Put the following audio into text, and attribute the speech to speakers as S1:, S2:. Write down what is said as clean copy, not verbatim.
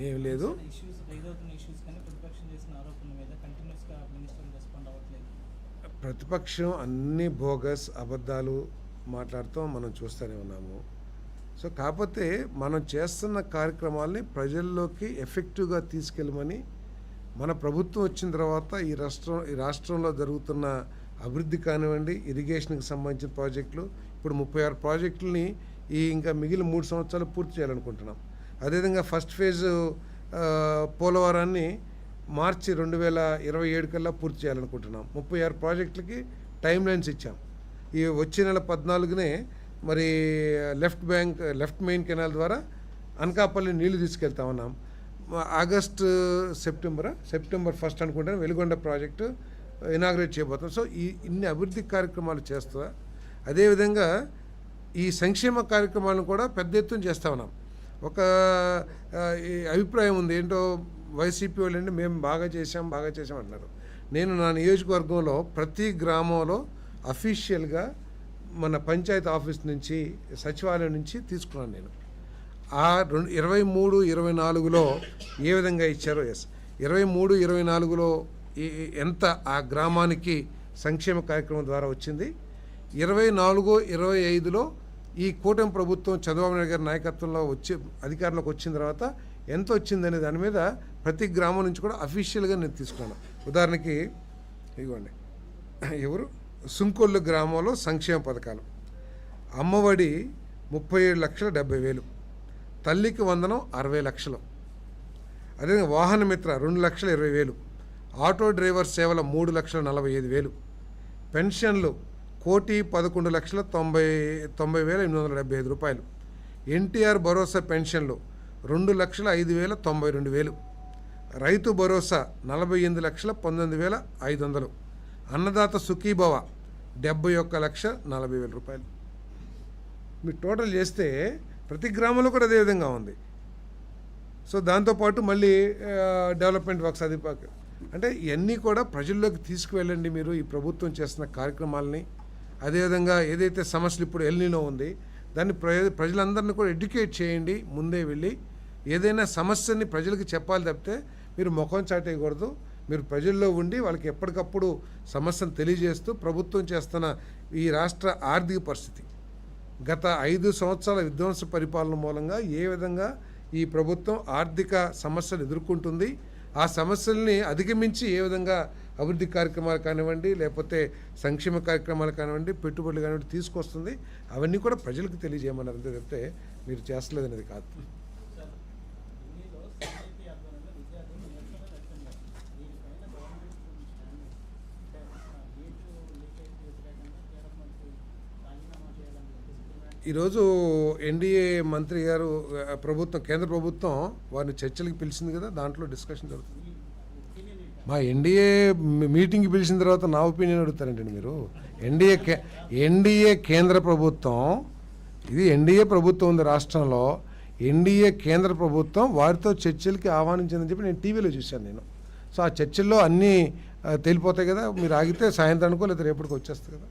S1: ఏం లేదు. ప్రతిపక్షం అన్ని బోగస్ అబద్ధాలు మాట్లాడుతూ మనం చూస్తూనే ఉన్నాము. సో కాకపోతే మనం చేస్తున్న కార్యక్రమాల్ని ప్రజల్లోకి ఎఫెక్టివ్గా తీసుకెళ్ళమని మన ప్రభుత్వం వచ్చిన తర్వాత ఈ రాష్ట్రంలో జరుగుతున్న అభివృద్ధి కానివ్వండి, ఇరిగేషన్కి సంబంధించిన ప్రాజెక్టులు, ఇప్పుడు 36 ప్రాజెక్టులని ఇంకా మిగిలిన 3 సంవత్సరాలు పూర్తి చేయాలనుకుంటున్నాం. అదేవిధంగా ఫస్ట్ ఫేజ్ పోలవరాన్ని మార్చి 2027 కల్లా పూర్తి చేయాలనుకుంటున్నాం. 36 ప్రాజెక్టులకి టైం లైన్స్ ఇచ్చాం. ఈ వచ్చే నెల 14నే మరి లెఫ్ట్ మెయిన్ కెనాల్ ద్వారా అనకాపల్లి నీళ్లు తీసుకెళ్తా ఉన్నాం. సెప్టెంబర్ 1 అనుకుంటాను వెలుగొండ ప్రాజెక్టు ఇనాగ్రేట్ చేయబోతాం. సో ఇన్ని అభివృద్ధి కార్యక్రమాలు చేస్తా, అదేవిధంగా ఈ సంక్షేమ కార్యక్రమాలను కూడా పెద్ద ఎత్తున చేస్తూ ఉన్నాం. ఒక అభిప్రాయం ఉంది, ఏంటో వైసీపీ వాళ్ళంటే మేము బాగా చేసాం అంటున్నారు. నేను నా నియోజకవర్గంలో ప్రతి గ్రామంలో అఫీషియల్గా మన పంచాయతీ ఆఫీస్ నుంచి, సచివాలయం నుంచి తీసుకున్నాను. నేను ఆ 23-24లో ఏ విధంగా ఇచ్చారో 23-24లో ఎంత ఆ గ్రామానికి సంక్షేమ కార్యక్రమం ద్వారా వచ్చింది, 24-25లో ఈ కూటమి ప్రభుత్వం చంద్రబాబు నాయుడు గారి నాయకత్వంలో అధికారంలోకి వచ్చిన తర్వాత ఎంత వచ్చిందనే దాని మీద ప్రతి గ్రామం నుంచి కూడా అఫీషియల్గా నేను తీసుకున్నాను. ఉదాహరణకి ఇదిగోండి, సుంకొల్లు గ్రామంలో సంక్షేమ పథకాలు, అమ్మఒడి 37,70,000, తల్లికి వందనం 60 లక్షలు, అదేవిధంగా వాహన మిత్ర 2,20,000, ఆటో డ్రైవర్ సేవల 3,45,000, పెన్షన్లు 1,11,90,875 రూపాయలు, ఎన్టీఆర్ భరోసా పెన్షన్లు 2,05,092, రైతు భరోసా 48,19,500, అన్నదాత సుఖీభవ 71,40,000 రూపాయలు. మీరు టోటల్ చేస్తే ప్రతి గ్రామంలో కూడా అదే విధంగా ఉంది. సో దాంతోపాటు మళ్ళీ డెవలప్మెంట్ వర్క్స్ అంటే ఇవన్నీ కూడా ప్రజల్లోకి తీసుకువెళ్ళండి మీరు ఈ ప్రభుత్వం చేస్తున్న కార్యక్రమాలని. అదేవిధంగా ఏదైతే సమస్యలు ఇప్పుడు ఎల్నినో ఉంది దాన్ని ప్రజలందరినీ కూడా ఎడ్యుకేట్ చేయండి. ముందే వెళ్ళి ఏదైనా సమస్యని ప్రజలకు చెప్పాలి తప్పితే మీరు ముఖం చాటేయకూడదు. మీరు ప్రజల్లో ఉండి వాళ్ళకి ఎప్పటికప్పుడు సమస్యను తెలియజేస్తూ ప్రభుత్వం చేస్తున్న ఈ రాష్ట్ర ఆర్థిక పరిస్థితి, గత 5 సంవత్సరాల విధ్వంస పరిపాలన మూలంగా ఏ విధంగా ఈ ప్రభుత్వం ఆర్థిక సమస్యలు ఎదుర్కొంటుంది, ఆ సమస్యల్ని అధిగమించి ఏ విధంగా అభివృద్ధి కార్యక్రమాలు కానివ్వండి, లేకపోతే సంక్షేమ కార్యక్రమాలు కానివ్వండి, పెట్టుబడులు కానివ్వండి తీసుకొస్తుంది, అవన్నీ కూడా ప్రజలకు తెలియజేయమన్నారు. అంతే తప్పితే మీరు చేస్తలేదు అనేది కాదు. ఈరోజు ఎన్డీఏ మంత్రి గారు కేంద్ర ప్రభుత్వం వారిని చర్చలకు పిలిచింది కదా, దాంట్లో డిస్కషన్ జరుగుతుంది. మా ఎన్డీఏ మీటింగ్కి పిలిచిన తర్వాత నా ఒపీనియన్ అడుగుతారండి మీరు. ఎన్డీఏ కేంద్ర ప్రభుత్వం, ఇది ఎన్డీఏ ప్రభుత్వం ఉంది రాష్ట్రంలో, ఎన్డీఏ కేంద్ర ప్రభుత్వం వారితో చర్చలకి ఆహ్వానించిందని చెప్పి నేను టీవీలో చూశాను నేను. సో ఆ చర్చల్లో అన్నీ తేలిపోతాయి కదా, మీరు ఆగితే సాయంత్రానికో లేదా రేపటికి వచ్చేస్తుంది కదా.